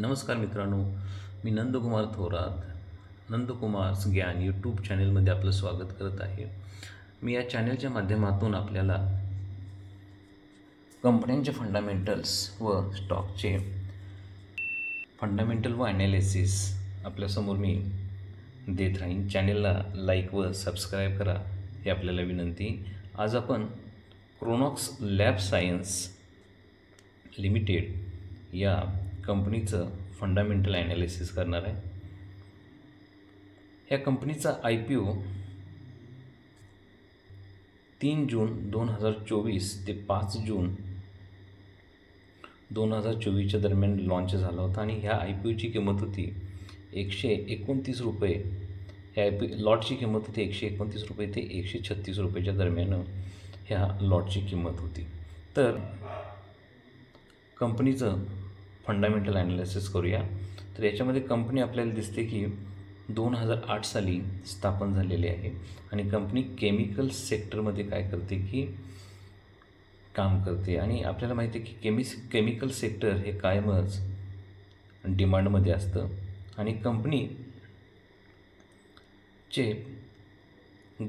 नमस्कार मित्रांनो, मी नंदकुमार थोरात नंदकुमार्स ज्ञान यूट्यूब चॅनेलमध्ये आपलं स्वागत करत आहे. मी या चॅनेलच्या माध्यमातून आपल्याला कंपन्यांचे फंडामेंटल्स व स्टॉकचे फंडामेंटल व ॲनालिसिस आपल्यासमोर मी देत राहीन. चॅनेलला लाईक व सबस्क्राईब करा ही आपल्याला विनंती. आज आपण क्रोनॉक्स लॅब सायन्स लिमिटेड या कंपनीचं फंडामेंटल ॲनालिसिस करणार आहे. या कंपनीचा IPO 3 जून 2024 ते 5 जून 2024च्या दरम्यान लॉन्च झाला होता आणि ह्या IPOची किंमत होती 129 रुपये. ह्या लॉटची किंमत होती 129 रुपये ते 136 रुपयेच्या दरम्यान ह्या लॉटची किंमत होती. तर कंपनीचं फंडामेंटल ॲनालिसिस करूया. तर याच्यामध्ये कंपनी आपल्याला दिसते की 2008 साली स्थापन झालेली आहे आणि कंपनी केमिकल सेक्टरमध्ये काय करते की काम करते. आणि आपल्याला माहिती आहे की केमिकल सेक्टर हे कायमच डिमांडमध्ये असतं आणि कंपनीचे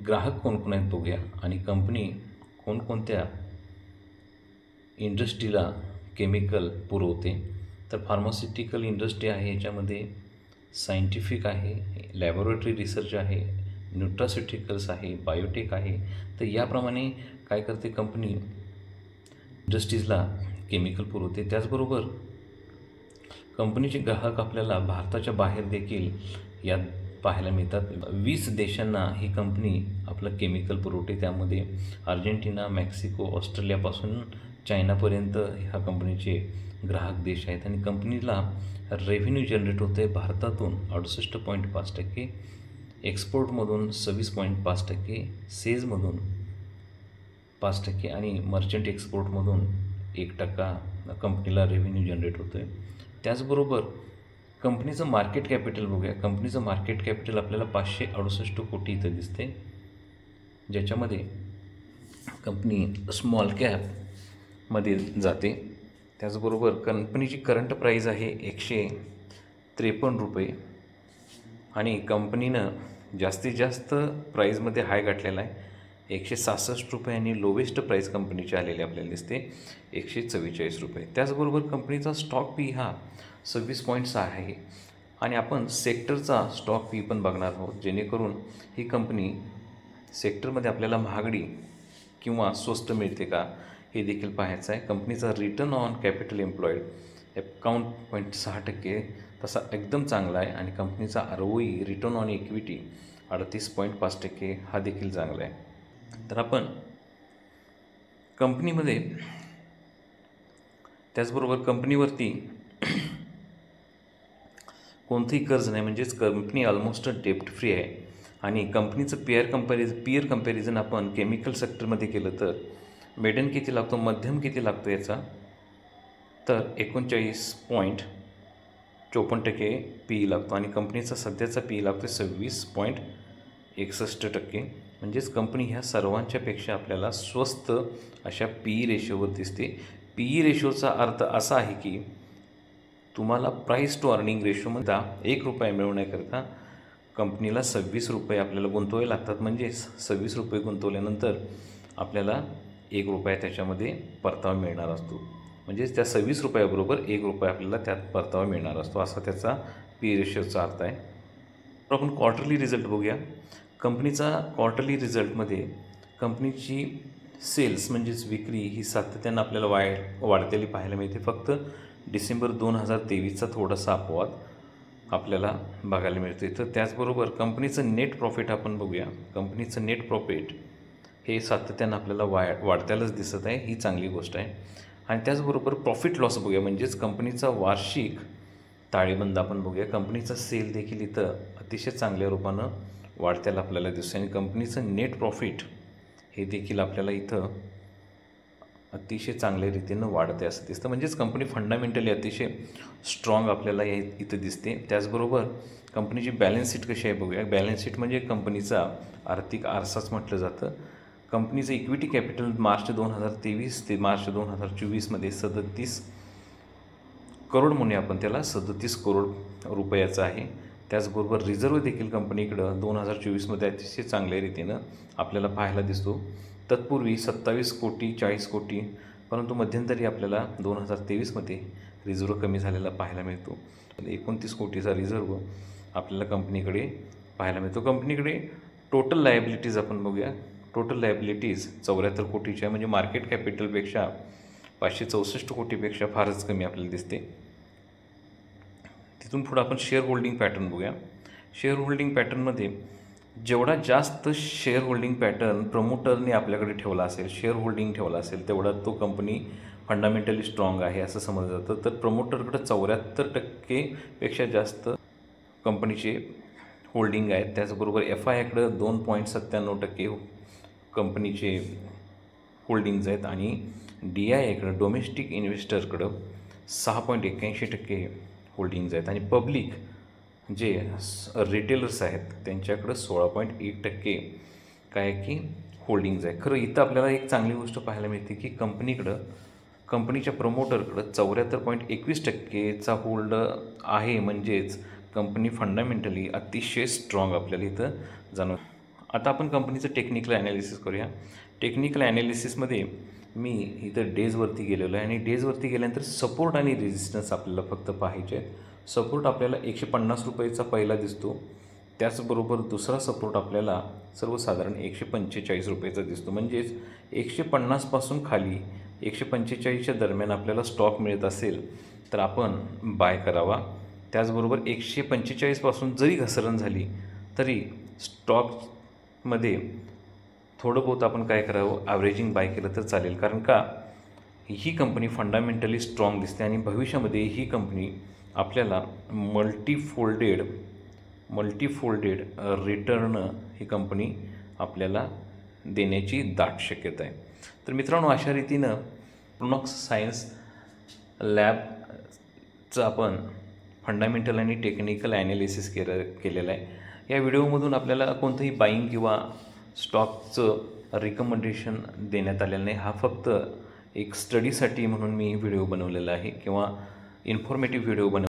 ग्राहक कोणकोण आहेत बघूया आणि कंपनी कोणकोणत्या इंडस्ट्रीला केमिकल पुरवते. तर फार्मास्युटिकल इंडस्ट्री आहे, याच्यामध्ये सायंटिफिक आहे, लॅबोरेटरी रिसर्च आहे, न्यूट्रास्युटिकल्स आहे, बायोटेक आहे. तर याप्रमाणे काय करते कंपनी इंडस्ट्रीजला केमिकल पुरवते. त्याचबरोबर कंपनीचे ग्राहक आपल्याला भारताच्या बाहेर देखील यात पाहायला मिळतात. 20 देशांना ही कंपनी आपलं केमिकल पुरवते. त्यामध्ये अर्जेंटिना, मेक्सिको, ऑस्ट्रेलियापासून चायनापर्यंत ह्या कंपनीचे ग्राहक देश आहेत. आणि कंपनीला रेव्हेन्यू जनरेट होते भारतातून 68.5%, एक्सपोर्टमधून 26.5%, सेजमधून 5% आणि मर्चंट एक्सपोर्टमधून 1% कंपनीला रेव्हेन्यू जनरेट होतो आहे. त्याचबरोबर कंपनीचं मार्केट कॅपिटल बघूया. कंपनीचं मार्केट कॅपिटल आपल्याला 568 कोटी इथं दिसते, ज्याच्यामध्ये कंपनी स्मॉल कॅपमध्ये जाते. त्याचबरोबर कंपनीची करंट प्राईज आहे 153 रुपये आणि कंपनीनं जास्तीत जास्त प्राईजमध्ये हाय गाठलेला आहे 166 रुपये आणि लोवेस्ट प्राईज कंपनीची आलेली आपल्याला दिसते 144 रुपये. त्याचबरोबर कंपनीचा स्टॉक पी हा 26.6 आहे आणि आपण सेक्टरचा स्टॉक पी पण बघणार आहोत, जेणेकरून ही कंपनी सेक्टरमध्ये आपल्याला महागडी किंवा स्वस्त मिळते का हे देखील पाहायचं आहे. कंपनीचा रिटर्न ऑन कॅपिटल एम्प्लॉईड 51.6% तसा एकदम चांगला आहे आणि कंपनीचा ROE रिटर्न ऑन इक्विटी 38.5% हा देखील चांगला आहे. तर आपण कंपनीमध्ये त्याचबरोबर कंपनीवरती कोणतंही कर्ज नाही, म्हणजेच कंपनी ऑलमोस्ट डेप्ट फ्री आहे. आणि कंपनीचं पियर कंपॅरिझन आपण केमिकल सेक्टरमध्ये केलं तर मेडन किती लागतो, मध्यम किती लागतो याचा, तर 39.54% PE लागतो आणि कंपनीचा सध्याचा PE लागतो 26.61%. म्हणजेच कंपनी ह्या सर्वांच्यापेक्षा आपल्याला स्वस्त अशा PE रेशोवर दिसते. PE रेशोचा अर्थ असा आहे की तुम्हाला प्राईस टू अर्निंग रेशोमध्ये 1 रुपया मिळवण्याकरता कंपनीला 26 रुपये आपल्याला गुंतवावे लागतात. म्हणजे 26 रुपये गुंतवल्यानंतर आपल्याला 1 रुपया त्याच्यामध्ये परतावा मिळणार असतो. म्हणजेच त्या 26 रुपयाबरोबर 1 रुपया आपल्याला त्यात परतावा मिळणार असतो, असा त्याचा PE रेशोचा अर्थ आहे. तर आपण क्वार्टरली रिझल्ट बघूया. कंपनीचा क्वार्टरली रिझल्टमध्ये कंपनीची सेल्स म्हणजेच विक्री ही सातत्यानं आपल्याला वाढतेली पाहायला मिळते. फक्त डिसेंबर 2023चा थोडासा अपवाद आपल्याला बघायला मिळतो इथं. त्याचबरोबर कंपनीचं नेट प्रॉफिट आपण बघूया. कंपनीचं नेट प्रॉफिट हे सातत्यानं आपल्याला वाढत्यालाच दिसत आहे, ही चांगली गोष्ट आहे. आणि त्याचबरोबर प्रॉफिट लॉस बघूया, म्हणजेच कंपनीचा वार्षिक ताळेबंद आपण बघूया. कंपनीचा सेल देखील इथं अतिशय चांगल्या रूपानं वाढत्याला आपल्याला दिसतं आणि कंपनीचं नेट प्रॉफिट हे देखील आपल्याला इथं अतिशय चांगल्या रीतीनं वाढते असं दिसतं. म्हणजेच कंपनी फंडामेंटली अतिशय स्ट्रॉंग आपल्याला इथं दिसते. त्याचबरोबर कंपनीची बॅलन्स शीट कशी आहे बघूया. बॅलन्स शीट म्हणजे कंपनीचा आर्थिक आरसाच म्हटलं जातं. कंपनीचं इक्विटी कॅपिटल मार्च 2023 ते मार्च 2024मध्ये 37 करोड म्हणूया आपण त्याला, 37 करोड रुपयाचं आहे. त्याचबरोबर रिझर्व देखील कंपनीकडं 2024मध्ये अतिशय चांगल्या रीतीनं आपल्याला पाहायला दिसतो. तत्पूर्वी 27 कोटी 40 कोटी, परंतु मध्यंतरी आपल्याला 2023मध्ये रिझर्व कमी झालेला पाहायला मिळतो. 29 कोटीचा रिझर्व आपल्याला कंपनीकडे पाहायला मिळतो. कंपनीकडे टोटल लायबिलिटीज आपण बघूया. टोटल लायबिलिटीज 74 कोटीच्या, म्हणजे मार्केट कॅपिटलपेक्षा 564 कोटीपेक्षा फारच कमी आपल्याला दिसते. तिथून पुढं आपण शेअर होल्डिंग पॅटर्न बघूया. शेअर होल्डिंग पॅटर्नमध्ये जेवढा जास्त शेअर होल्डिंग पॅटर्न प्रमोटरने आपल्याकडे ठेवला असेल, शेअर होल्डिंग ठेवला असेल, तेवढा तो कंपनी फंडामेंटली स्ट्रॉंग आहे असं समजलं जातं. तर प्रमोटरकडे 74% जास्त कंपनीचे होल्डिंग आहेत. त्याचबरोबर FIIकडं 2.97% कंपनीचे होल्डिंग्ज आहेत आणि DIIकडं डोमेस्टिक इन्व्हेस्टरकडं 6.81% होल्डिंग्ज आहेत आणि पब्लिक जे रिटेलर्स आहेत त्यांच्याकडं 16.1% काय की होल्डिंग्ज आहे. खरं इथं आपल्याला एक चांगली गोष्ट पाहायला मिळते की कंपनीच्या प्रमोटरकडं 74.21%चा होल्ड आहे. म्हणजेच कंपनी फंडामेंटली अतिशय स्ट्रॉंग आपल्याला इथं जाणवतं. आता आपण कंपनीचं टेक्निकल ॲनालिसिस करूया. टेक्निकल ॲनालिसिसमध्ये मी इथं डेजवरती गेलेलो आहे आणि डेजवरती गेल्यानंतर सपोर्ट आणि रेजिस्टन्स आपल्याला फक्त पाहायचे आहेत. सपोर्ट आपल्याला 150 रुपयेचा पहिला दिसतो. त्याचबरोबर दुसरा सपोर्ट आपल्याला सर्वसाधारण 145 रुपयेचा दिसतो. म्हणजेच 150पासून खाली 145च्या दरम्यान आपल्याला स्टॉक मिळत असेल तर आपण बाय करावा. त्याचबरोबर 145पासून जरी घसरण झाली तरी स्टॉकमध्ये थोडं बहुत आपण काय करावं, ॲव्हरेजिंग बाय केलं तर चालेल. कारण का ही कंपनी फंडामेंटली स्ट्रॉंग दिसते आणि भविष्यामध्ये ही कंपनी आपल्याला मल्टीफोल्डेड रिटर्न ही कंपनी आपल्याला देण्याची दाट शक्यता आहे. तर मित्रांनो, अशा रीतीनं प्रोनॉक्स सायन्स लॅबचं आपण फंडामेंटल आणि टेक्निकल ॲनालिसिस केलेलं आहे. या व्हिडिओमधून आपल्याला कोणतंही बाईंग किंवा स्टॉकचं रिकमेंडेशन देण्यात आलेलं नाही. हा फक्त एक स्टडीसाठी म्हणून मी व्हिडिओ बनवलेला आहे किंवा इन्फॉर्मेटिव्ह व्हिडिओ